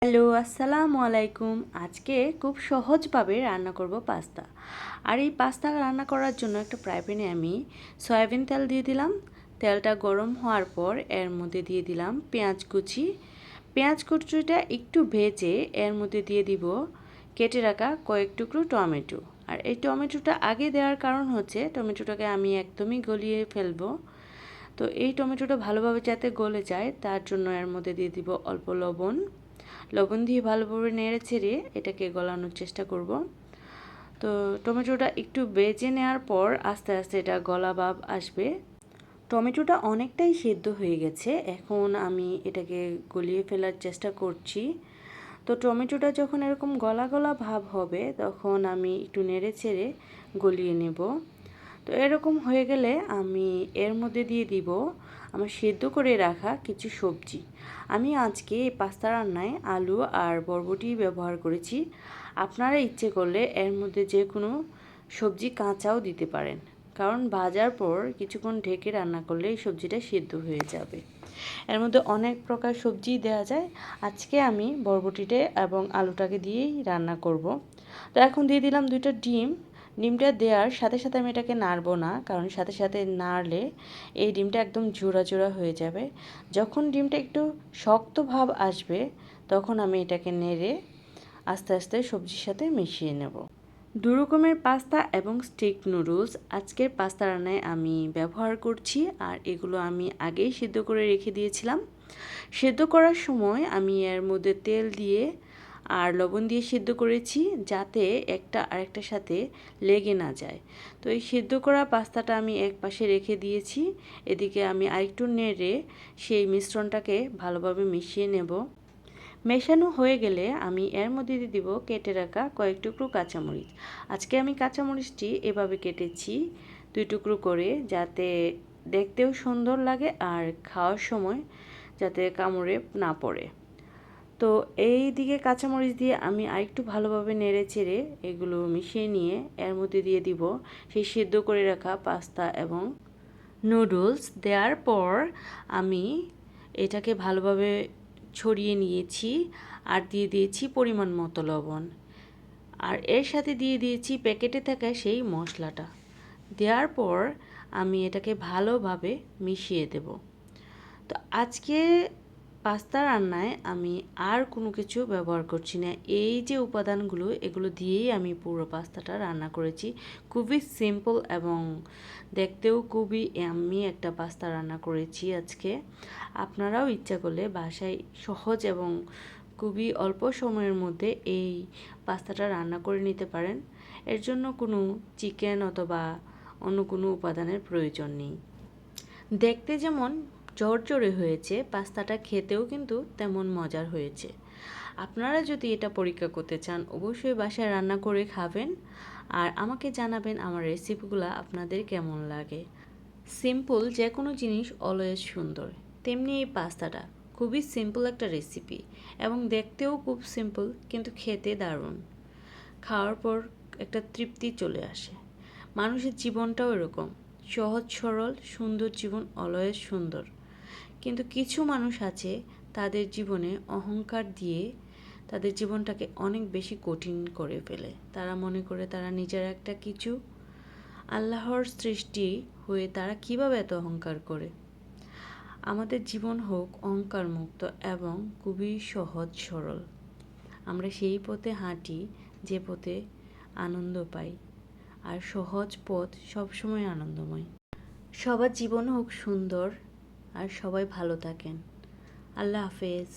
Hello, আসসালামু আলাইকুম। আজকে খুব সহজভাবে রান্না করব পাস্তা। আর এই পাস্তা রান্না করার জন্য একটা ফ্রাই প্যানে আমি সয়াবিন তেল দিয়ে দিলাম। তেলটা গরম হওয়ার পর এর মধ্যে দিয়ে দিলাম পেঁয়াজ কুচি। পেঁয়াজ কুচিটা একটু ভেজে এর মধ্যে দিয়ে দিব কেটে রাখা কয়েক টুকরো টমেটো। আর এই টমেটোটা আগে দেওয়ার কারণ হচ্ছে টমেটোটাকে আমি একদমই গলিয়ে ফেলবো। তো এই টমেটোটা ভালোভাবে যাতে গলে যায় তার জন্য এর মধ্যে দিয়ে দিব অল্প লবণ। লবণ দিয়ে ভালোভাবে নেড়ে চেড়ে এটাকে গলানোর চেষ্টা করব। তো টমেটোটা একটু বেজে নেওয়ার পর আস্তে আস্তে এটা গলা ভাব আসবে। টমেটোটা অনেকটাই সেদ্ধ হয়ে গেছে, এখন আমি এটাকে গলিয়ে ফেলার চেষ্টা করছি। তো টমেটোটা যখন এরকম গলা গলা ভাব হবে তখন আমি একটু নেড়ে চেড়ে গলিয়ে নেব। তো এরকম হয়ে গেলে আমি এর মধ্যে দিয়ে দিব আমার সেদ্ধ করে রাখা কিছু সবজি। আমি আজকে এই পাস্তা রান্নায় আলু আর বরবটি ব্যবহার করেছি। আপনারা ইচ্ছে করলে এর মধ্যে যে কোনো সবজি কাঁচাও দিতে পারেন, কারণ ভাজার পর কিছুক্ষণ ঢেকে রান্না করলে এই সবজিটা সেদ্ধ হয়ে যাবে। এর মধ্যে অনেক প্রকার সবজি দেওয়া যায়। আজকে আমি বরবটিতে এবং আলুটাকে দিয়েই রান্না করব। তো এখন দিয়ে দিলাম 2টা ডিম। ডিমটা দেওয়ার সাথে সাথে আমি এটাকে নাড়বো না, কারণ সাথে সাথে নাড়লে এই ডিমটা একদম জোড়া জোড়া হয়ে যাবে। যখন ডিমটা একটু শক্ত ভাব আসবে তখন আমি এটাকে নেড়ে আস্তে আস্তে সবজির সাথে মিশিয়ে নেব। দু রকমের পাস্তা এবং স্টিক নুডলস আজকের পাস্তা রান্নায় আমি ব্যবহার করছি। আর এগুলো আমি আগেই সিদ্ধ করে রেখে দিয়েছিলাম। সিদ্ধ করার সময় আমি এর মধ্যে তেল দিয়ে আর লবণ দিয়ে সিদ্ধ করেছি, যাতে একটা আরেকটার সাথে লেগে না যায়। তো এই সিদ্ধ করা পাস্তাটা আমি এক পাশে রেখে দিয়েছি। এদিকে আমি আরেকটু নেড়ে সেই মিশ্রণটাকে ভালোভাবে মিশিয়ে নেব। মেশানো হয়ে গেলে আমি এর মধ্যে দিয়ে দিব কেটে রাখা কয়েক টুকরো কাঁচামরিচ। আজকে আমি কাঁচামরিচটি এভাবে কেটেছি 2 টুকরো করে, যাতে দেখতেও সুন্দর লাগে আর খাওয়ার সময় যাতে কামড়ে না পড়ে। তো এই দিকে কাঁচামরিচ দিয়ে আমি আরেকটু ভালোভাবে নেড়ে চেড়ে এগুলো মিশিয়ে নিয়ে এর মধ্যে দিয়ে দিব সেই সিদ্ধ করে রাখা পাস্তা এবং নুডলস। দেওয়ার পর আমি এটাকে ভালোভাবে ছড়িয়ে নিয়েছি আর দিয়ে দিয়েছি পরিমাণ মতো লবণ। আর এর সাথে দিয়ে দিয়েছি প্যাকেটে থাকা সেই মশলাটা। দেওয়ার পর আমি এটাকে ভালোভাবে মিশিয়ে দেব। তো আজকে পাস্তা রান্নায় আমি আর কোনো কিছু ব্যবহার করছি না। এই যে উপাদানগুলো এগুলো দিয়েই আমি পুরো পাস্তাটা রান্না করেছি। খুবই সিম্পল এবং দেখতেও খুবই ইয়াম্মি একটা পাস্তা রান্না করেছি আজকে। আপনারাও ইচ্ছা করলে বাসায় সহজ এবং খুবই অল্প সময়ের মধ্যে এই পাস্তাটা রান্না করে নিতে পারেন। এর জন্য কোনো চিকেন অথবা অন্য কোনো উপাদানের প্রয়োজন নেই। দেখতে যেমন ঝরঝরে হয়েছে, পাস্তাটা খেতেও কিন্তু তেমন মজার হয়েছে। আপনারা যদি এটা পরীক্ষা করতে চান অবশ্যই বাসায় রান্না করে খাবেন আর আমাকে জানাবেন আমার রেসিপিগুলো আপনাদের কেমন লাগে। সিম্পল যে কোনো জিনিস অলওয়েজ সুন্দর, তেমনি এই পাস্তাটা খুবই সিম্পল একটা রেসিপি এবং দেখতেও খুব সিম্পল, কিন্তু খেতে দারুণ। খাওয়ার পর একটা তৃপ্তি চলে আসে। মানুষের জীবনটাও এরকম সহজ সরল সুন্দর জীবন, অলওয়েজ সুন্দর। কিন্তু কিছু মানুষ আছে তাদের জীবনে অহংকার দিয়ে তাদের জীবনটাকে অনেক বেশি কঠিন করে ফেলে। তারা মনে করে তারা নিজের একটা কিছু, আল্লাহর সৃষ্টি হয়ে তারা কিভাবে এত অহংকার করে। আমাদের জীবন হোক অহংকার মুক্ত এবং খুবই সহজ সরল। আমরা সেই পথে হাঁটি যে পথে আনন্দ পাই, আর সহজ পথ সবসময় আনন্দময়। সবার জীবন হোক সুন্দর আর সবাই ভালো থাকেন। আল্লাহ হাফেজ।